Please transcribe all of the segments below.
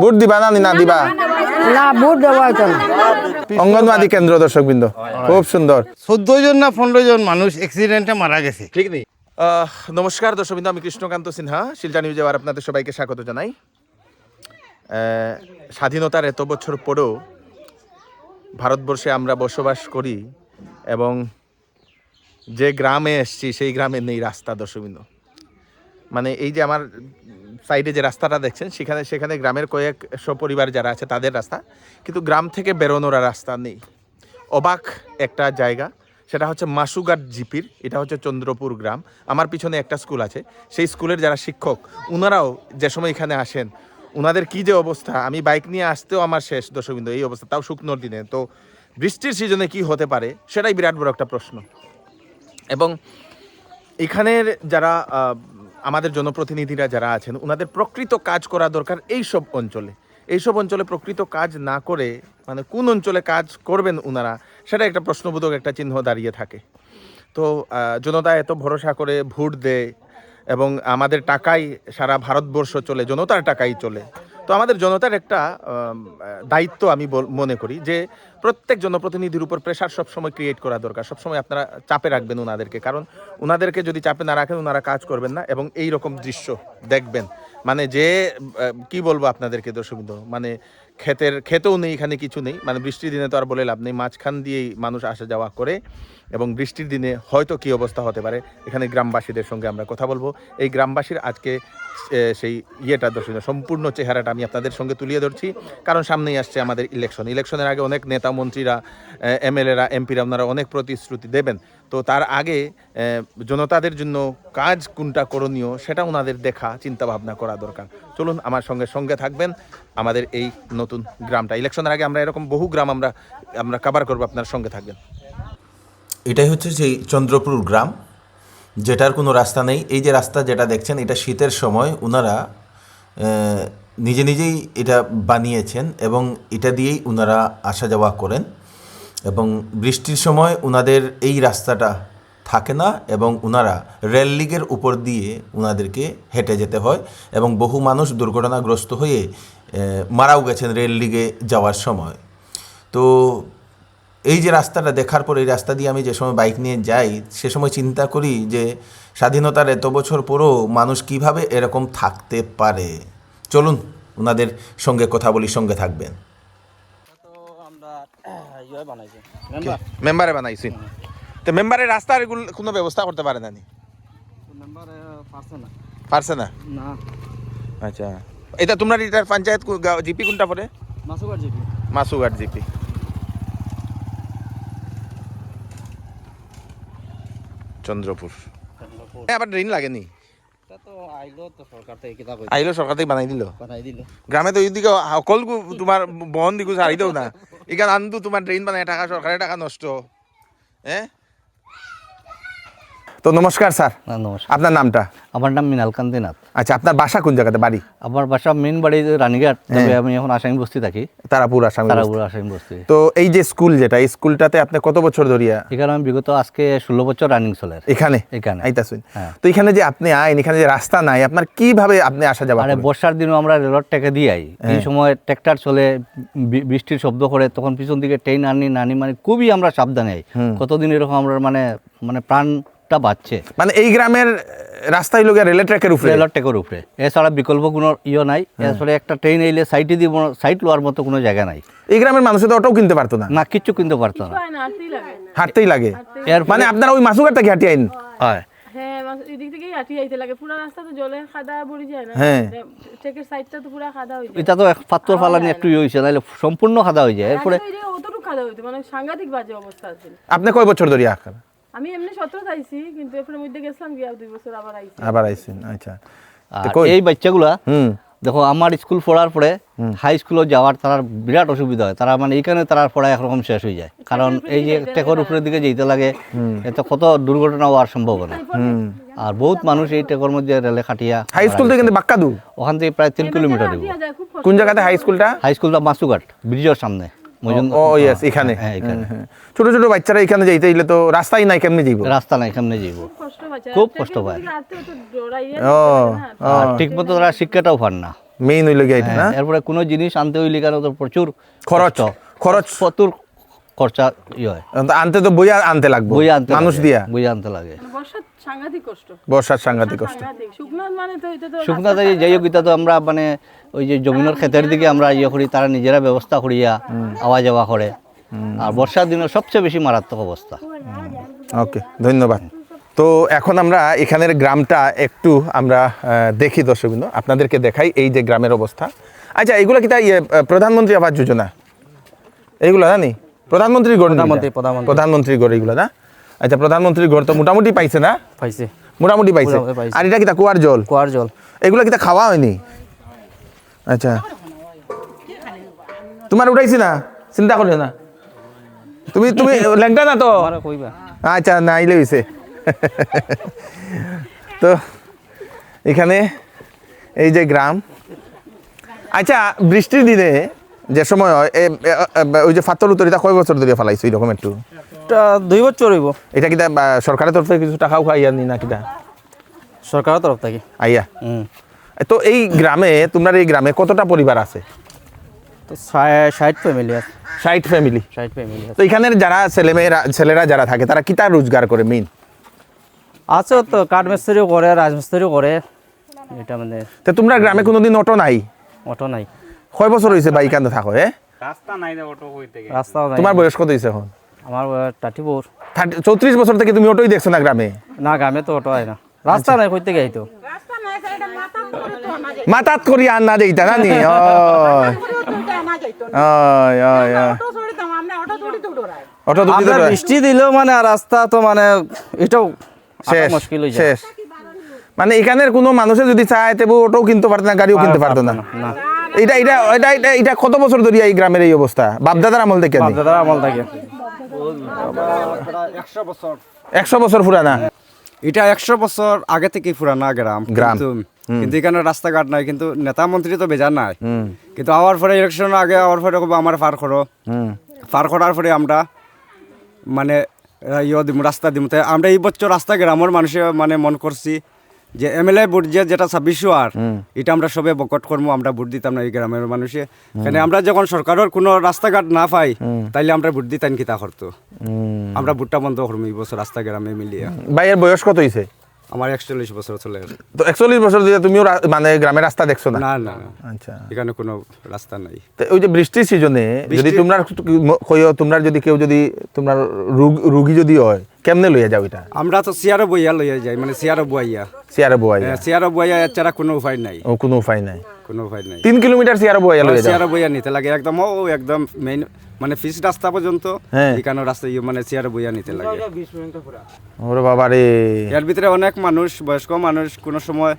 Vote দিবা না না দিবা? না ভোট দেওয়া হতো না। অঙ্গনওয়াড়ি কেন্দ্র দর্শকবৃন্দ, খুব সুন্দর। 14 জন না 15 জন মানুষ অ্যাক্সিডেন্টে মারা গেছে। ঠিক নেই। নমস্কার দর্শকবৃন্দ, আমি কৃষ্ণকান্ত সিনহা, শিলচর নিউজে আবার আপনাদের সবাইকে স্বাগত জানাই। স্বাধীনতার এত বছর পরেও ভারতবর্ষে আমরা বসবাস করি এবং যে গ্রামে এসছি সেই গ্রামে নেই রাস্তা দর্শকবৃন্দ। মানে এই যে আমার সাইডে যে রাস্তাটা দেখছেন সেখানে গ্রামের কয়েকশো পরিবার যারা আছে তাদের রাস্তা, কিন্তু গ্রাম থেকে বেরোনোর রাস্তা নেই। অবাক একটা জায়গা, সেটা হচ্ছে মাসুঘাট জিপির, এটা হচ্ছে চন্দ্রপুর গ্রাম। আমার পিছনে একটা স্কুল আছে, সেই স্কুলের যারা শিক্ষক ওনারাও যে সময় এখানে আসেন ওনাদের কী যে অবস্থা, আমি বাইক নিয়ে আসতেও আমার শেষ দর্শকবৃন্দ এই অবস্থা, তাও শুকনোর দিনে। তো বৃষ্টির সিজনে কি হতে পারে সেটাই বিরাট বড় একটা প্রশ্ন। এবং এখানের যারা আমাদের জনপ্রতিনিধিরা যারা আছেন ওনাদের প্রকৃত কাজ করা দরকার এইসব অঞ্চলে প্রকৃত কাজ না করে মানে কোন অঞ্চলে কাজ করবেন ওনারা, সেটা একটা প্রশ্নবোধক একটা চিহ্ন দাঁড়িয়ে থাকে। তো জনতা এত ভরসা করে ভোট দেয় এবং আমাদের টাকাই সারা ভারতবর্ষ চলে, জনতার টাকাই চলে। তো আমাদের জনতার একটা দায়িত্ব আমি মনে করি যে প্রত্যেক জনপ্রতিনিধির উপর প্রেশার সবসময় ক্রিয়েট করা দরকার। সবসময় আপনারা চাপে রাখবেন ওনাদেরকে, কারণ ওনাদেরকে যদি চাপে না রাখেন ওনারা কাজ করবেন না। এবং এই রকম দৃশ্য দেখবেন, মানে যে কি বলবো আপনাদেরকে দর্শকবৃন্দ, মানে খেতেও নেই, এখানে কিছু নেই। মানে বৃষ্টির দিনে তো আর বলে লাভ নেই, মাঝখান দিয়েই মানুষ আসা যাওয়া করে। এবং বৃষ্টির দিনে হয়তো কী অবস্থা হতে পারে, এখানে গ্রামবাসীদের সঙ্গে আমরা কথা বলবো। এই গ্রামবাসীর আজকে সেই দর্শক সম্পূর্ণ চেহারাটা আমি আপনাদের সঙ্গে তুলিয়ে ধরছি, কারণ সামনেই আসছে আমাদের ইলেকশনের আগে অনেক নেতা মন্ত্রীরা, এমএলএরা, এমপিরা ওনারা অনেক প্রতিশ্রুতি দেবেন। তো তার আগে জনতাদের জন্য কাজ কোনটা করণীয় সেটা ওনাদের দেখা চিন্তা ভাবনা করা দরকার। চলুন আমার সঙ্গে থাকবেন আমাদের এই নতুন গ্রামটা। ইলেকশনের আগে আমরা এরকম বহু গ্রাম আমরা কভার করবো, আপনার সঙ্গে থাকবেন। এটাই হচ্ছে সেই চন্দ্রপুর গ্রাম, যেটার কোনো রাস্তা নেই। এই যে রাস্তা যেটা দেখছেন, এটা শীতের সময় ওনারা নিজেই এটা বানিয়েছেন এবং এটা দিয়েই ওনারা আসা যাওয়া করেন। এবং বৃষ্টির সময় ওনাদের এই রাস্তাটা থাকে না এবং ওনারা রেল লিগের উপর দিয়ে ওনাদেরকে হেঁটে যেতে হয় এবং বহু মানুষ দুর্ঘটনাগ্রস্ত হয়ে মারাও গেছেন রেল লিগে যাওয়ার সময়। তো এই যে রাস্তাটা দেখার পর, এই রাস্তা দিয়ে আমি যে সময় বাইক নিয়ে যাই সে সময় চিন্তা করি যে স্বাধীনতার এত বছর পরও মানুষ কিভাবে এরকম থাকতে পারে। চলুন ওনাদের সঙ্গে কথা বলি, সঙ্গে থাকবেন। মেম্বারে বানাইছি, তো মেম্বারের রাস্তার কোনো ব্যবস্থা করতে পারে না? পারছে না? আচ্ছা, এটা তোমরা এটার পঞ্চায়েত জিপি কোনটা পড়ে? মাসুঘাট জিপি। চন্দ্রপুর আবার ড্রেন লাগেনি? আইলো সরকার থেকে বানাই দিল। গ্রামে তো এইদিকে অকল তোমার বহন দিকে ছাড়ি দেও না, এখানে আনতো তোমার ড্রেন বানায় টাকা, সরকারের টাকা নষ্ট। হ্যাঁ, তো নমস্কার স্যার। নমস্কার। আপনার নামটা? আমার নাম মৃণালকান্তি নাথ। আচ্ছা, আপনার বাসা কোন জায়গাতে বাড়ি? আমার বাসা মেন বাড়ি রানীঘাট, তবে আমি এখন আসামি বস্তি থাকি। তারাপুর আসামি বস্তি। তো এই যে স্কুল, যেটা এই স্কুলটাতে আপনি কত বছর ধরিয়া? এখানে আমি বিগত আজকে 16 বছর রানিং চলে এখানে আইতাছেন। তো এখানে যে আপনি আইন, এখানে যে রাস্তা নাই, আপনার কিভাবে আপনি আসা যাওয়া করেন? বর্ষার দিনও আমরা রেলর টেকে দিয়ে আই। এই সময় ট্র্যাক্টর চলে, বৃষ্টির শব্দ করে, তখন পিছন দিকে ট্রেন আনি মানে খুবই আমরা সাবধানে আই। কতদিন এরকম আমরা মানে প্রাণটা বাঁচছে। মানে এই গ্রামের রাস্তায় লোক রেলের ট্র্যাকের উপরে, এছাড়া বিকল্প কোনো নাই। এছাড়া একটা ট্রেন এলে সাইডে দিব, সাইড লোয়ার মতো কোনো জায়গা নাই। এই গ্রামের মানুষের তো অটোও কিনতে পারতো না, কিচ্ছু কিনতে পারতো না, হাঁটতেই লাগে। মানে আপনারা ওই মাসুঘাট থেকে হাঁটি আইন? হয়, এটা তো পাথর ফালানি একটু হয়েছে, নাহলে সম্পূর্ণ খাদা হয়ে যায়। এরপরে আপনি কয় বছর ধরে? আমি এমনি 17 আইছি, কিন্তু এরপরে মধ্যে গেছিলাম গিয়া 2 বছর আবার আইছেন। আচ্ছা, এই বাচ্চাগুলা দেখো, আমার স্কুল পড়ার পরে হাই স্কুলে যাওয়ার তার বিরাট অসুবিধা হয়। তারা মানে এইখানে তারা পড়া একরকম শেষ হয়ে যায়, কারণ এই যে টেকর উপরের দিকে যেতে লাগে, এতে কত দুর্ঘটনা হওয়ার সম্ভাবনা। আর বহুত মানুষ এই টেকর মধ্যে রেলে খাটিয়া। হাই স্কুল থেকে কিন্তু বাক্কাদু, ওখান থেকে প্রায় 3 কিলোমিটার দিব। কোন জায়গাতে হাই স্কুলটা? হাই স্কুলটা মাসুঘাট ব্রিজের সামনে। এখানে ছোট ছোট বাচ্চারা এখানে যাইতে হইলে তো রাস্তাই নাই, কেমনে যাইব? রাস্তা নাই, কেমনে যাইব? খুব কষ্ট পায়। ঠিক মতো তারা শিক্ষাটাও পান না। মেইন হইল গিয়ে এটা না এরপরে কোনো জিনিস আনতে হইলে কেন তো প্রচুর খরচ খরচ প্রচুর খরচা হয়, আনতে তো বইয়া আনতে লাগবে বই আনতে মানুষ লাগে, দিয়া বই আনতে লাগে। বর্ষার সাংঘাতিক কষ্ট, বর্ষার সাংঘাতিক কষ্ট সাংঘাতিক। শুকনার মানে তো এটা তো শুকনা থেকে যাই হোক এটা তো আমরা মানে ওই যে জমিনের ক্ষেতের দিকে আমরা ইয়ে করি, তারা নিজেরা ব্যবস্থা করিয়া আওয়া যাওয়া করে। আর বর্ষার দিনে সবচেয়ে বেশি মারাত্মক অবস্থা। ওকে, ধন্যবাদ। তো এখন আমরা এখানের গ্রামটা একটু আমরা দেখি দর্শকবৃন্দ, আপনাদেরকে দেখাই এই যে গ্রামের অবস্থা। আচ্ছা, এগুলো কি তাই প্রধানমন্ত্রী আবাস যোজনা এইগুলো জানি? প্রধানমন্ত্রীর ঘর, প্রধানমন্ত্রীর ঘর এইগুলো না? আচ্ছা, প্রধানমন্ত্রীর ঘর তো মোটামুটি পাইছে না? পাইছে, মোটামুটি পাইছে। আর এটা কি তা কুয়ার জল? কুয়ার জল। এগুলো কি তা খাওয়া হয়নি? আচ্ছা, তোমার উঠাইছি না, চিন্তা করিও না। তুমি তুমি ল্যাংটা না তো? কইবা আচ্ছা, না আইলে হইছে। তো এখানে এই যে গ্রাম। আচ্ছা, বৃষ্টির দিনে যে সময় হয় ওই যে ফাতর উত্তরিতা কয় বছর ধরে ফেলাইছো এরকম একটু? 2 বছর হইব। এটা কিটা সরকারের তরফ থেকে কিছু টাকাও খাইয়া নি না কিটা? সরকারের তরফ থেকে। আইয়া। তো এই গ্রামে, তোমার এই গ্রামে কতটা পরিবার আছে? তো 60 ফ্যামিলি আছে। 60 ফ্যামিলি। 60 ফ্যামিলি তো এখানের যারা ছেলেরা যারা থাকে তারা কিটা রোজগার করে মেইন? আছে তো কাঠ মিস্ত্রিও করে, রাজমিস্ত্রিও করে। এটা মানে তো তোমরা গ্রামে কোনোদিন অটো নাই? অটো নাই, কয় বছর হয়েছে বাইক আনতে থাকো? রাস্তাও নাই। তোমার বয়স কত হয়েছে এখন? আমার 34। 34 বছর থেকে তুমি অটোই দেখছো না গ্রামে? না, গ্রামে তো অটো হয় না, রাস্তা নাই, কই থেকে আইতো? মাতাত করি আর না দেইতা না নি? অটো দুটি আমরা বৃষ্টি দিলেও মানে আর রাস্তা তো মানে এটাও শেষ, মুশকিল হয়ে যায়। শেষ। মানে এখানের কোনো মানুষে যদি চায় তবে অটোও কিনতে পারতো না, গাড়িও কিনতে পারতো না। না, এটা এটা এটা এটা এটা কত বছর ধরে এই গ্রামের এই অবস্থা? বাপদাদার আমল থেকে? দাদা আমল থাকে। 100 বছর পুরানা? এটা 100 বছর আগে থেকে পুরানা গ্রাম। কিন্তু এখানে রাস্তাঘাট নাই, কিন্তু নেতা মন্ত্রী তো বেজার নাই। কিন্তু আওয়ার পরে ইলেকশন আগে আওয়ার পরে আমার পার করো, পার করার পরে আমরা মানে দিম, রাস্তা দিম। তাই আমরা এই বছর রাস্তা গ্রামের মানুষে মানে মন করছি যে MLA ভোট যেটা 26 আর এটা আমরা সবে বকট করবো, আমরা ভোট দিতাম না এই গ্রামের মানুষে। এখানে আমরা যখন সরকারের কোনো রাস্তাঘাট না পাই তাইলে আমরা ভোট দিতাম কিতা করতো, আমরা ভোটটা বন্ধ করবো এই বছর রাস্তা গ্রামে মিলিয়ে। ভাইয়ের বয়স কত হয়েছে? আমার 41 বছর চলে গেছে। তো 41 বছর ধরে তুমিও মানে গ্রামের রাস্তা দেখছো না? না না না, আচ্ছা, এখানে কোনো রাস্তা নাই। তো ওই যে বৃষ্টির সিজনে যদি তোমরা কইও, তোমরা যদি কেউ যদি তোমার রুগী যদি হয় কেমনে লইয়া যাও? এটা আমরা তো চেয়ারও বইয়া লইয়া যাই, মানে চেয়ারও বইয়া, চেয়ারে বইয়া? চেয়ারও বইয়া এছাড়া কোনো উপায় নাই। ও, কোনো উপায় নাই? কোনো উপায় নাই। 3 কিলোমিটার চেয়ারে বইয়া লইয়া যাও? চেয়ারও বইয়া নিতে লাগে একদম, ও একদম মেইন মানে ফিস রাস্তা পর্যন্ত এখানে রাস্তা মানে চেয়ারও বইয়া নিতে লাগে। ওরে বাবা রে! এর ভিতরে অনেক মানুষ, বয়স্ক মানুষ কোনো সময়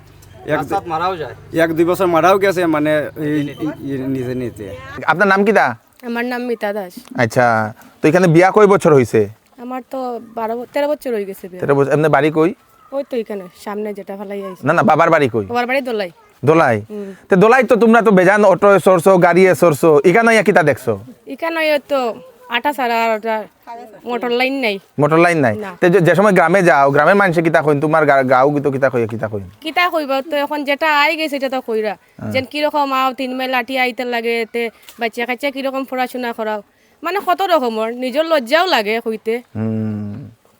মারাও যায়, 1-2 বছর মারাও গেছে মানে নিজে নিতে। আপনার নাম কি দা? আমার নাম মিতা দাস। আচ্ছা, তো এখানে বিয়া কয় বছর হইছে? আমার তো 13 বছর হয়ে গেছে বিয়ে। 13 বছর। এমনি বাড়ি কই? ওই তো এখানে সামনে যেটা ফেলাই আইছে। না না, বাবার বাড়ি কই? আমার বাড়ি দোলাই। দোলাই? তো দোলাই তো তোমরা তো বেজান অটো সরছো, গাড়ি সরছো, এখানে কিতা দেখছো? এখানে তো আটা সারা আর মোটর লাইন নাই। মোটর লাইন নাই? তো যে সময় গ্রামে যাও, গ্রামের মানুষে কিতা কইন? তোমার গাঁও তো কিতা কই? কিতা কইন? কিতা কইব তো এখন যেটা আই গেছে এটা তো কইরা যেন কিরকম আও 3 মাইল লাঠি আইতে লাগে, তে বাচ্চা কাচ্চা কিরকম পড়াশোনা করাও, মানে কত রকমের নিজের লজ্জাও লাগে কইতে।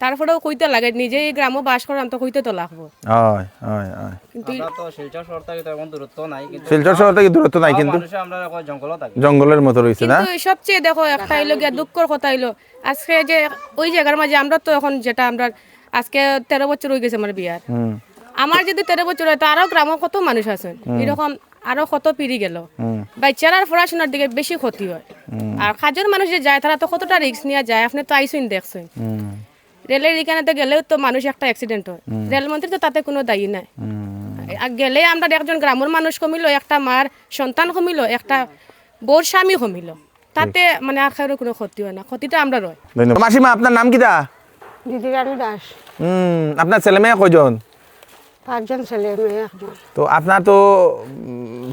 তারপরেও কইতে লাগে, নিজে এই গ্রামে বাস করাম তো কইতে তো লাগবো। হয় হয় হয়। কিন্তু তো শিলচর শহর থেকে তো এমন দূরত্ব নাই, কিন্তু শিলচর শহর থেকে দূরত্ব নাই, কিন্তু মানুষে আমরা এখন জঙ্গলও থাকি। জঙ্গলের মতো রয়েছে না? কিন্তু সবচেয়ে দেখো একটা হইলো গিয়া দুঃখর কথা হইলো আজকে যে ওই জায়গার মাঝে আমরা তো এখন যেটা আমরা আজকে 13 বছর হয়ে গেছে আমার বিয়ার। আমার যদি 13 বছর হয় তো আরো গ্রামে কত মানুষ আছেন এরকম, আরো কত পিড়ি গেল, বাচ্চারার পড়াশোনার দিকে বেশি ক্ষতি হয়। আর কাজের মানুষ যে যায় তারা তো কতটা রিস্ক নিয়ে যায়, আপনি তো আইসুন দেখছেন। রেলের এখানে তো গেলেও তো মানুষ একটা অ্যাক্সিডেন্ট হয়, রেলমন্ত্রী তো তাতে কোনো দায়ী নাই। গেলে আমরা একজন গ্রামের মানুষ কমিল, একটা মার সন্তান কমিল, একটা বোর স্বামী কমিল, তাতে মানে আর কারো কোনো ক্ষতি হয় না, ক্ষতিটা আমরা রয়। ধন্যবাদ। মাসিমা, আপনার নাম কি দা? দিদি রানী দাস। আপনার ছেলে মেয়ে কয়জন? 5 জন ছেলে মেয়ে, 1 জন। তো আপনার তো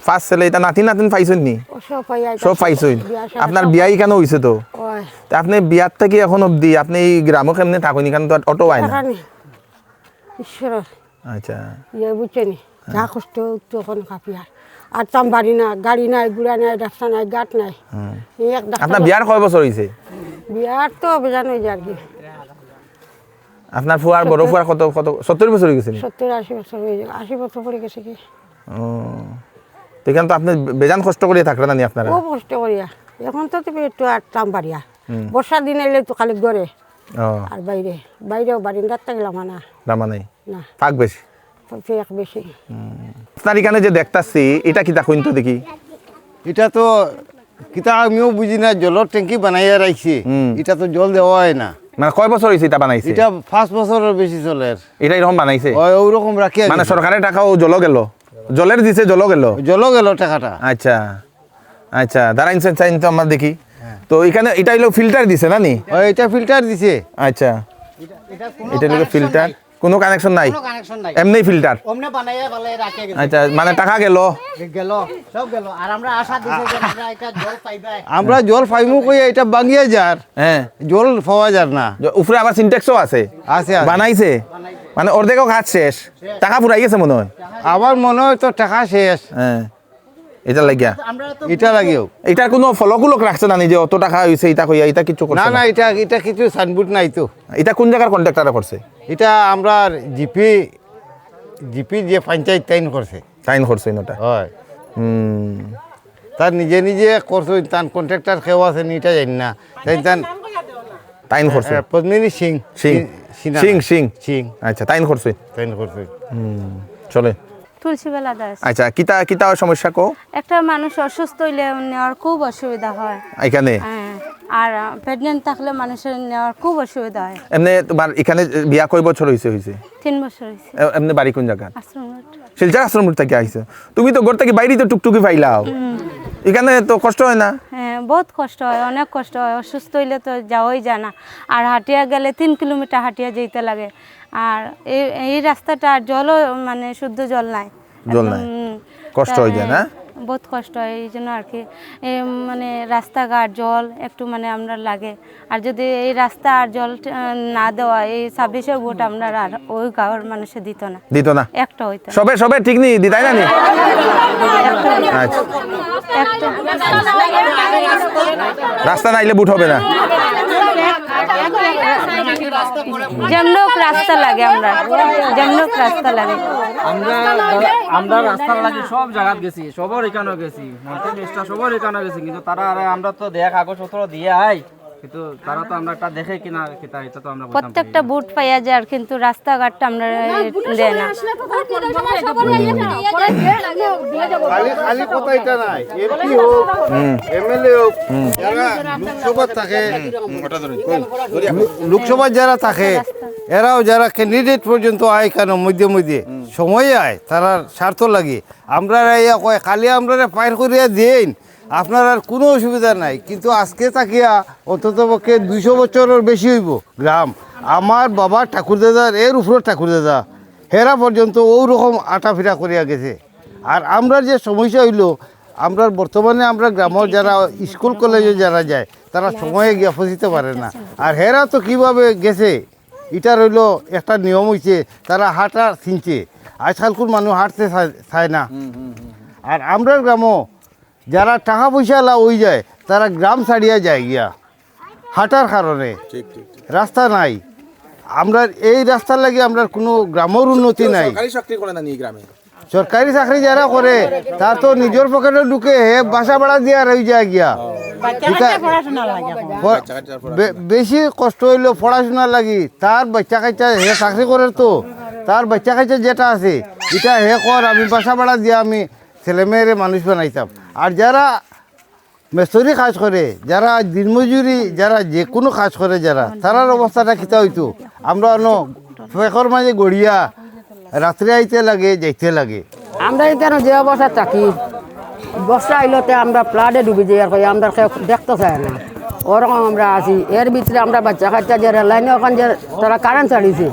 ফার্স্ট ছেলে, এটা নাতিন পাইছেন নি? ও সব পাইয়া সব পাইছেন? আপনার বিয়া এখানে হয়েছে তো? ওই তা আপনি বিয়ার থেকে এখন অবধি আপনি এই গ্রামও কেমনে থাকুন? এখানে তো অটো হয় না। টাকানি ঈশ্বর আচ্ছা, ইয়ে বুঝছেনি যা কষ্ট তখন কাপি আর আটতাম বাড়ি না, গাড়ি নাই, গুড়া নাই, রাস্তা নাই, গাট নাই। এই এক ডাক্তার- আপনার বিয়ার কয় বছর হয়েছে? বিয়ার তো বেজান হয়ে যায় আর কি, আপনার ফুয়ার বড় ফুয়ার কত কত 70 বছর হয়ে গেছে? 70-80 বছর হয়ে যায়, 80 বছর পরে গেছে কি। তো এখানে তো আপনি বেজান কষ্ট করিয়ে থাকলেন না আপনারা? খুব কষ্ট করিয়া, এখন তো তুমি একটু আটতাম বাড়িয়া, বর্ষার দিন এলে তো খালি ঘরে আর বাইরেও বারিন্দার থাকলাম না, রামা নাই না ফাঁক বেশি ফেক বেশি। আপনার এখানে যে দেখতাছি এটা কি দেখুন তো দেখি। এটা তো কিতা আমিও বুঝি না, জলের ট্যাঙ্কি বানাইয়া রাখছি, এটা তো জল দেওয়া হয় না। মানে কয় বছর হয়েছে এটা বানাইছে? এটা 5 বছরের বেশি চলে। এটা এরকম বানাইছে ওইরকম রাখি, মানে সরকারের টাকাও জল গেল, জলের দিছে জল গেল, জল গেল টাকাটা। আচ্ছা আচ্ছা দাঁড়াইন চাইন তো আমার দেখি। তো এখানে এটা হলো ফিল্টার দিছে না নি? এটা ফিল্টার দিছে। আচ্ছা এটা হলো ফিল্টার, কোনো কানেকশন নাই, এমনি ফিল্টার। আচ্ছা মানে টাকা গেল আমরা জল পাইমু কই এটা বাঙ্গিয়া যার, হ্যাঁ জল পাওয়া যার না। উপরে আবার সিনটেক্সও আছে, আছে বানাইছে মানে অর্ধেকও কাজ শেষ, টাকা পুরাই গেছে মনে হয়। আমার মনে হয় তো টাকা শেষ। হ্যাঁ এটা লাগিয়া এটা লাগেও এটার কোনো ফলকুলক রাখছে না নিজে অত টাকা হয়েছে এটা কইয়া, এটা কিছু না করছে না, না? এটা এটা কিছু সাইনবোর্ড নাই তো। এটা কোন জায়গার কন্ট্রাক্টরে করছে? এটা আমরা জিপি যে পঞ্চায়েত তাইন করছে। সাইন করছে ওটা? হয়, হুম তার নিজে নিজে করছে, তার কন্ট্রাক্টর কেউ আছে নি এটা জানি না। তাই তার তাইন করছে পদ্মিনী সিং সিং সিং সিং সিং আচ্ছা তাইন করছে, তাইন করছে। চলে। তুলসীবেলা দাস। আচ্ছা কিতা কিতা সমস্যা কো? একটা মানুষ অসুস্থ হইলে নেওয়ার খুব অসুবিধা হয় এখানে, হ্যাঁ, আর প্রেগনেন্ট থাকলে মানুষের নেওয়ার খুব অসুবিধা হয়। এমনি তোমার এখানে বিয়া কয় বছর হয়েছে? 3 বছর হয়েছে। এমনি বাড়ি কোন জায়গা? আশ্রম শিলচর আশ্রম থেকে আইছো তুমি? তো ঘর থেকে বাইরে তো টুকটুকি পাইলাও, এখানে তো কষ্ট হয় না? হ্যাঁ, বহুত কষ্ট হয়, অনেক কষ্ট হয়। অসুস্থ হইলে তো যাওয়াই যায় না, আর হাঁটিয়া গেলে 3 কিলোমিটার হাঁটিয়া যেতে লাগে। আর এই রাস্তাটা আর জলও মানে শুদ্ধ জল নাই, জল নাই, কষ্ট হয়ে যায় না? বহুত কষ্ট হয়, এই জন্য আর কি মানে রাস্তাঘাট জল একটু মানে আমরা লাগে। আর যদি এই রাস্তা আর জল না দেওয়া, এই 26 ভোট আমরা আর ওই গাঁয়ের মানুষে দিত না একটা হইতো না। সবে ঠিক নি দিতাই না নি? আচ্ছা রাস্তা নাইলে বুট হবে না, যেমনক রাস্তা লাগে, আমরা যেমনক রাস্তা লাগে। আমরা রাস্তার লাগি সব জায়গা গেছি, সবার এখানেও গেছি, মন্ত্রী মিনিস্টার সবার এখানেও গেছি, কিন্তু তারা আমরা তো দেয়া কাগজপত্র দিয়ে আই, কিন্তু তারা তো আমরা একটা দেখে কিনা কিতা এটা তো আমরা প্রত্যেকটা বুট পাইয়া যায়, কিন্তু রাস্তাঘাটটা আমরা দেয় না। খালি কথা এটা নাই, এমপি হোক এমএলএ হোক, যারা লোকসভা থাকে, লোকসভা যারা থাকে, এরাও যারা ক্যান্ডিডেট পর্যন্ত আয় কেন মধ্যে মধ্যে সময় আয়, তারা স্বার্থ লাগে। আমরা ইয়া কয় খালি আমরা পার করিয়া দিন, আপনার আর কোনো অসুবিধা নাই। কিন্তু আজকে তাকিয়া অন্তত পক্ষে 200 বছরের বেশি হইব গ্রাম। আমার বাবা ঠাকুরদাদার এর উপর ঠাকুরদাদা হেরা পর্যন্ত ওরকম আটাফিরা করিয়া গেছে। আর আমরা যে সমস্যা হইল, আমরা বর্তমানে আমরা গ্রামের যারা স্কুল কলেজে যারা যায়, তারা সময়ে গিয়া পৌঁছিতে পারে না। আর হেরা তো কীভাবে গেছে, এটার হইল একটা নিয়ম হইছে, তারা হাঁটা চিনছে। আজকালকার মানুষ হাঁটতে চায় না। আর আমরা গ্রামও যারা টাকা পয়সা ওই যায়, তারা গ্রাম ছাড়িয়া যায় গিয়া হাঁটার কারণে, রাস্তা নাই। আমরা এই রাস্তার লাগে আমরা কোনো গ্রামের উন্নতি নাই। সরকারি চাকরি যারা করে, তার তো নিজের পকেটে ঢুকে হে বাসা ভাড়া দিয়া রয়ে যায় গিয়া। বেশি কষ্ট হইলো পড়াশোনা লাগি, তার বাচ্চা কাচ্চা হে চাকরি করে, তো তার বাচ্চা কাচ্চা যেটা আছে এটা হে কর, আমি বাসা ভাড়া দিয়া আমি ছেলেমেয়েরে মানুষ বানাইতাম। আর যারা মেসরি কাজ করে, যারা দিনমজুরি, যারা যে কোনো কাজ করে, যারা তারার অবস্থাটা কিতা হইতো, আমরা ফেকর মাঝে গড়িয়া রাত্রে আইতে লাগে, যাইতে লাগে। আমরা এখানে যে অবস্থা থাকি, বর্ষা আইলতে আমরা প্লাডে ডুবি যাই, আর আমরা কেউ দেখতে চাই না, ওরকম আমরা আছি। এর ভিতরে আমরা বাচ্চা কাচ্চা যে লাইনে ওখানে যে তারা কারেন্ট ছাড়িয়েছে,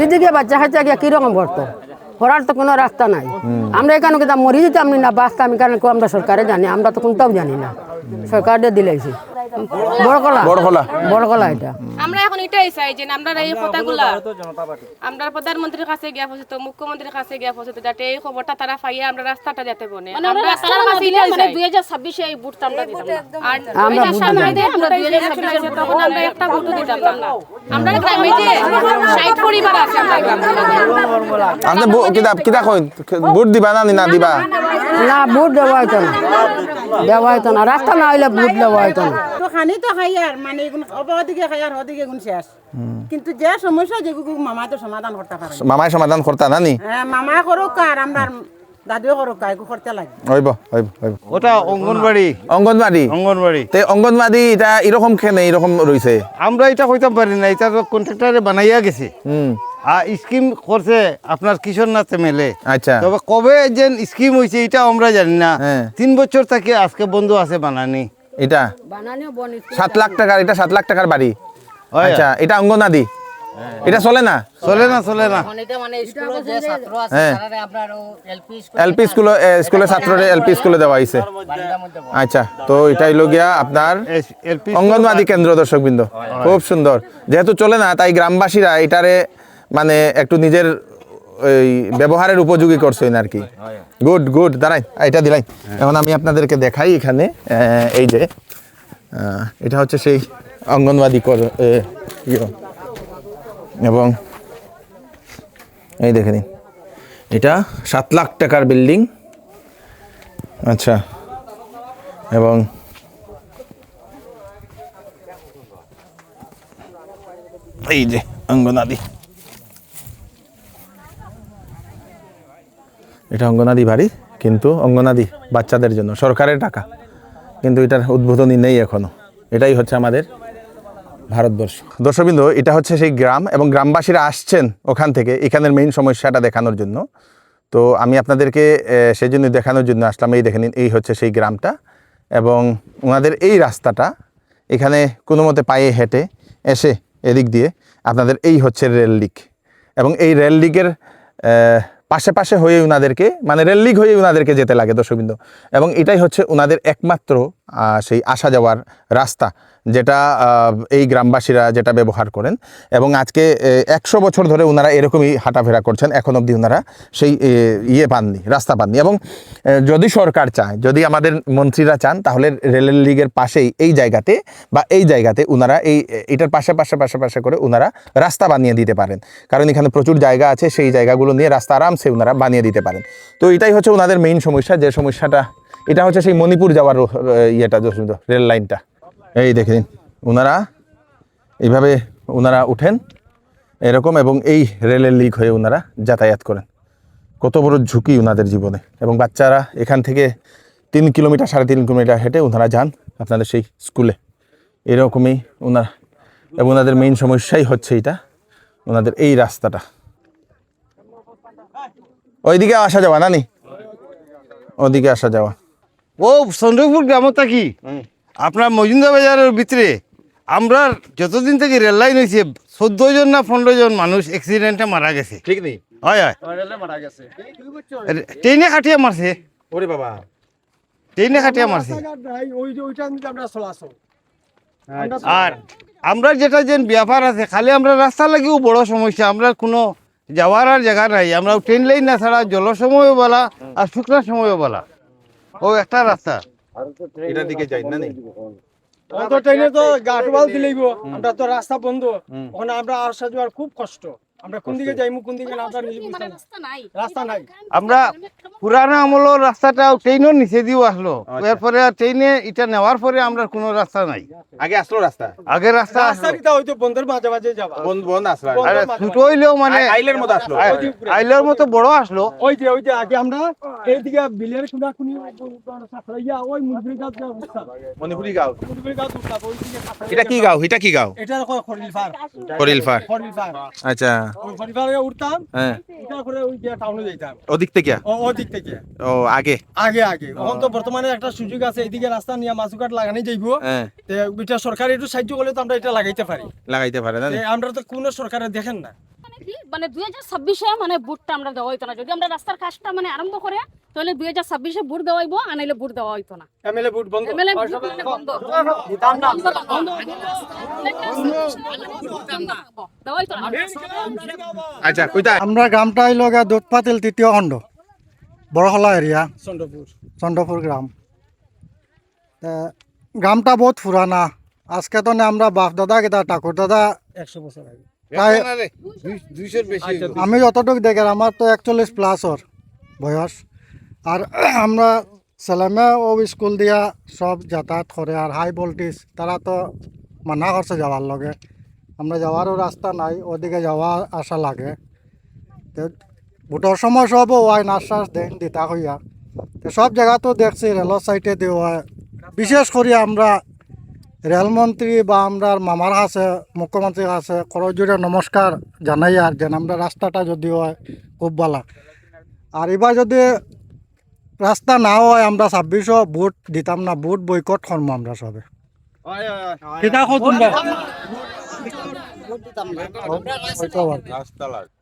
এদিকে বাচ্চা কাচ্চা গিয়ে কীরকম করতো, করার তো কোনো রাস্তা নাই। আমরা এখানে কিন্তু মরি যেতাম না, বাঁচতাম এখানে আমরা সরকারে জানি, আমরা তো কোনটাও জানি না, সরকারে দিলেছি। বড়কলা বড়খোলা বড়কলা এটা আমরা এখন এটাই চাই যে আমরা এই কথাগুলা আমরা প্রধানমন্ত্রীর কাছে গিয়া পৌঁছত, মুখ্যমন্ত্রীর কাছে গিয়া পৌঁছত, যাতে এই খবরটা তারা পাইয়া আমরা রাস্তাটা যেতে বনে আমরা তার কাছে এটাই চাই। 2026 এই ভোটটা আমরা দিতাম না। আর আমরা ওই আশা নাই যে আমরা 2026 এ তখন আমরা একটা ভোটও দিতাম না। আমরা গ্রামে যে 60 পরিবার আছে আমরা গ্রামে। আপনি কিতা কইন ভোট দিবা না না দিবা? না বুট দেওয়া হইতো না, দেওয়া হইতো না, রাস্তা না হইলে বুট দেওয়া হইতো না। তো খানি তো খাই আর মানে অপদিকে খাই আর ওদিকে গুণ শেষ, কিন্তু যে সমস্যা যেগুলো মামা তো সমাধান করতে পারে। মামাই সমাধান করতা না নি? হ্যাঁ মামা করুক আর আমরা দাদুও করুক, এগুলো করতে লাগে। হইব হইব হইব। ওটা অঙ্গনবাড়ি অঙ্গনবাড়ি অঙ্গনবাড়ি তে অঙ্গনবাড়ি এটা এরকম কেন এরকম রইছে? আমরা এটা কইতে পারি না, এটা তো কন্ট্রাক্টরে বানাইয়া গেছে। আর স্কিম করছে আপনার কিশোরনাথ মেলে। আচ্ছা তবে কবে যে স্কিম হয়েছে এটা আমরা জানি না। হ্যাঁ। 3 বছর থেকে আজকে বন্ধ আছে বানানি। এটা 7 লাখ টাকার, এটা 7 লাখ টাকার বাড়ি। হয়। আচ্ছা এটা অঙ্গনাদি, এটা চলে না? চলে না চলে না। হ্যাঁ এলপি স্কুলে ছাত্ররে এলপি স্কুলে দেওয়া হয়েছে। আচ্ছা তো এটাই লগিয়া আপনার এলপি অঙ্গনবাদী কেন্দ্র। দর্শকবৃন্দ খুব সুন্দর, যেহেতু চলে না তাই গ্রামবাসীরা এটারে মানে একটু নিজের ওই ব্যবহারের উপযোগী করছেন আর কি। গুড গুড, দাঁড়াই এটা দিলাই। এখন আমি আপনাদেরকে দেখাই এখানে এই যে এটা হচ্ছে সেই অঙ্গনবাদী এবং এই দেখে নিন এটা 7 লাখ টাকার বিল্ডিং। আচ্ছা এবং এই যে অঙ্গনাদি, এটা অঙ্গনাদি বাড়ি, কিন্তু অঙ্গনাদি বাচ্চাদের জন্য সরকারের টাকা, কিন্তু এটার উদ্বোধনী নেই এখনো। এটাই হচ্ছে আমাদের ভারতবর্ষ। দর্শকবৃন্দ এটা হচ্ছে সেই গ্রাম এবং গ্রামবাসীরা আসছেন ওখান থেকে এখানের মেইন সমস্যাটা দেখানোর জন্য। তো আমি আপনাদেরকে সেই জন্য দেখানোর জন্য আসলাম। এই দেখে নিন এই হচ্ছে সেই গ্রামটা এবং ওনাদের এই রাস্তাটা এখানে কোনো মতে পায়ে হেঁটে এসে এদিক দিয়ে আপনাদের এই হচ্ছে রেল লিক এবং এই রেল লিকের পাশে পাশে হয়ে ওনাদেরকে মানে রেল লিক হয়ে ওনাদেরকে যেতে লাগে দর্শকবৃন্দ। এবং এটাই হচ্ছে ওনাদের একমাত্র সেই আসা যাওয়ার রাস্তা, যেটা এই গ্রামবাসীরা যেটা ব্যবহার করেন। এবং আজকে 100 বছর ধরে ওনারা এরকমই হাঁটাফেরা করছেন, এখন অবধি ওনারা সেই পাননি, রাস্তা পাননি। এবং যদি সরকার চায়, যদি আমাদের মন্ত্রীরা চান, তাহলে রেলের লিগের পাশেই এই জায়গাতে ওনারা এটার পাশে করে ওনারা রাস্তা বানিয়ে দিতে পারেন, কারণ এখানে প্রচুর জায়গা আছে, সেই জায়গাগুলো নিয়ে রাস্তা আরামসে ওনারা বানিয়ে দিতে পারেন। তো এটাই হচ্ছে ওনাদের মেইন সমস্যা, যে সমস্যাটা এটা হচ্ছে সেই মণিপুর যাওয়ার রেল লাইনটা। এই দেখেন ওনারা এইভাবে ওনারা উঠেন এরকম এবং এই রেলের লিক হয়ে ওনারা যাতায়াত করেন। কত বড় ঝুঁকি ওনাদের জীবনে। এবং বাচ্চারা এখান থেকে 3 কিলোমিটার 3.5 কিলোমিটার হেঁটে ওনারা যান আপনাদের সেই স্কুলে। এরকমই ওনারা, এবং ওনাদের মেইন সমস্যাই হচ্ছে এটা, ওনাদের এই রাস্তাটা। ওইদিকে আসা যাওয়া না নি, ওদিকে আসা যাওয়া। ও চন্দ্রপুর গ্রামত থাকি আপনার মজুমদার বাজারের ভিতরে আমরা যতদিন থেকে রেল লাইন হয়েছে 14 জন না 15 জন মানুষ অ্যাক্সিডেন্টে মারা গেছে। ঠিক নেই? হয় হয়, ট্রেনে কাটিয়ে মারছে। ওরে বাবা, ট্রেনে কাটিয়ে মারছে। আর আমরা যেটা যে ব্যাপার আছে, খালি আমরা রাস্তা লাগিও বড় সমস্যা, আমরা কোনো যাওয়ার আর জায়গা নাই। আমরা ট্রেন লাইন না ছাড়া জল সময়ও বলা আর শুকনার সময়ও বলা, ও একটা রাস্তা। এটার দিকে যাই না নেই? ট্রেনে তো গাটওয়াল দিলেইব, আমরা তো রাস্তা বন্ধ, ওখানে আমরা আসা যাওয়ার খুব কষ্ট। আমরা কোন দিকে যাইমু কোন দিকে না আমরা নিজে বুঝতে না, রাস্তা নাই। আমরা পুরানা আমলের রাস্তাটা ট্রেনও নিচে দিয়েও আসলো, এরপরে ট্রেনে এটা নেওয়ার পরে আমরা কোনো রাস্তা নাই। আগে আসলো রাস্তা, আগে রাস্তা রাস্তা কিটা হইতো বন্ধের মাঝে মাঝে যাবা, বন্ধ আসলো, আরে ছোট হইলেও মানে আইলের মতো আসলো, আইলের মতো বড় আসলো। ওই যে আগে আমরা এইদিকে বিলের কোনা কোনি সাফরাইয়া ওই মুরগি গাছ অবস্থা, মণিপুরি গাঁও। মুরগি গাছ উঠা ওই দিকে এটা কি গাঁও? এটা কি গাঁও? এটা খরিল ফার, খরিল ফার। আচ্ছা, ওই খরিল ফারে উঠতাম, হ্যাঁ, এটা করে ওই যে টাউনে যাইতাম ওদিক থেকে। ওই দিক থেকে ও আগে আগে এখন তো বর্তমানে একটা সুযোগ আছে, এদিকে রাস্তা নিয়ে মাছুকাট লাগানি যাইব। হ্যাঁ, এটা সরকার একটু সাহায্য করলে তো আমরা এটা লাগাইতে পারি, লাগাইতে পারে না? আমরা তো কোনো সরকারে দেখেন না। মানে কি মানে 2026-এ মানে ভোটটা আমরা দেওয়া হইতো না যদি আমরা রাস্তার কাজটা মানে আরম্ভ করে তাহলে 2026-এ ভোট দেওয়া হইব আর নাইলে ভোট দেওয়া হইতো না এমএলএ ভোট বন্ধ এমএলএ ভোট মানে বন্ধ দেওয়া হইতো না আচ্ছা কইতা আমরা গ্রামটা হইল দুধপাতিল 3য় খণ্ড বড়খলা এরিয়া চন্দ্রপুর গ্রাম গ্রামটা বহুত পুরানা আজকে তো আমরা বাপ দাদা কেটা ঠাকুর দাদা 100 বছর আগে আমি যতটুকু দেখে আমার তো 41+ বয়স আর আমরা ছেলেমেয়ে ও স্কুল দিয়া সব যাতায়াত করে আর হাই ভোল্টেজ তারা তো মানা করছে যাওয়ার লগে আমরা যাওয়ারও রাস্তা নাই ওদিকে যাওয়া আসা লাগে তো ভোটের সময় সব ওয়াইন আশ্বাস দেন দিতা হইয়া তো সব জায়গা তো দেখছি রেলের সাইডে দেওয়া বিশেষ করে আমরা রেলমন্ত্রী বা আমরা মামার কাছে মুখ্যমন্ত্রীর কাছে করজোড়ে নমস্কার জানাই আর যেন আমরা রাস্তাটা যদি হয় খুব ভালো আর এবার যদি রাস্তা না হয় আমরা 26-ও ভোট দিতাম না ভোট বয়কট করবো আমরা সবে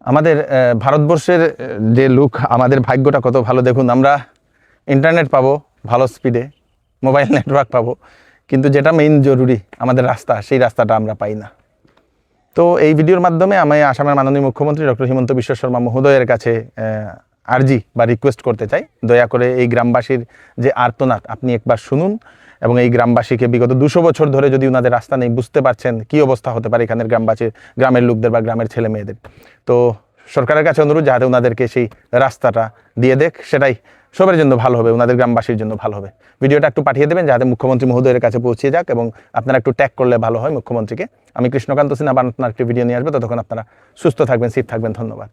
আমাদের ভারতবর্ষের যে লুক আমাদের ভাগ্যটা কত ভালো দেখুন আমরা ইন্টারনেট পাবো ভালো স্পিডে মোবাইল নেটওয়ার্ক পাবো কিন্তু যেটা মেইন জরুরি আমাদের রাস্তা সেই রাস্তাটা আমরা পাই না তো এই ভিডিওর মাধ্যমে আমি আসামের মাননীয় মুখ্যমন্ত্রী ডক্টর হিমন্ত বিশ্ব শর্মা মহোদয়ের কাছে আর্জি বা রিকোয়েস্ট করতে চাই দয়া করে এই গ্রামবাসীর যে আর্তনাদ আপনি একবার শুনুন এবং এই গ্রামবাসীকে বিগত 200 বছর ধরে যদি ওনাদের রাস্তা নেই বুঝতে পারছেন কি অবস্থা হতে পারে এখানের গ্রামবাসীর গ্রামের লোকদের বা গ্রামের ছেলে মেয়েদের তো সরকারের কাছে অনুরোধ যাতে ওনাদেরকে সেই রাস্তাটা দিয়ে দেখ সেটাই সবার জন্য ভালো হবে ওনাদের গ্রামবাসীর জন্য ভালো হবে ভিডিওটা একটু পাঠিয়ে দেবেন যাতে মুখ্যমন্ত্রী মহোদয়ের কাছে পৌঁছে যাক এবং আপনারা একটু ট্যাগ করলে ভালো হয় মুখ্যমন্ত্রীকে আমি কৃষ্ণকান্ত সিনহা আবার আপনার একটি ভিডিও নিয়ে আসবো ততক্ষণ আপনারা সুস্থ থাকবেন সেফ থাকবেন ধন্যবাদ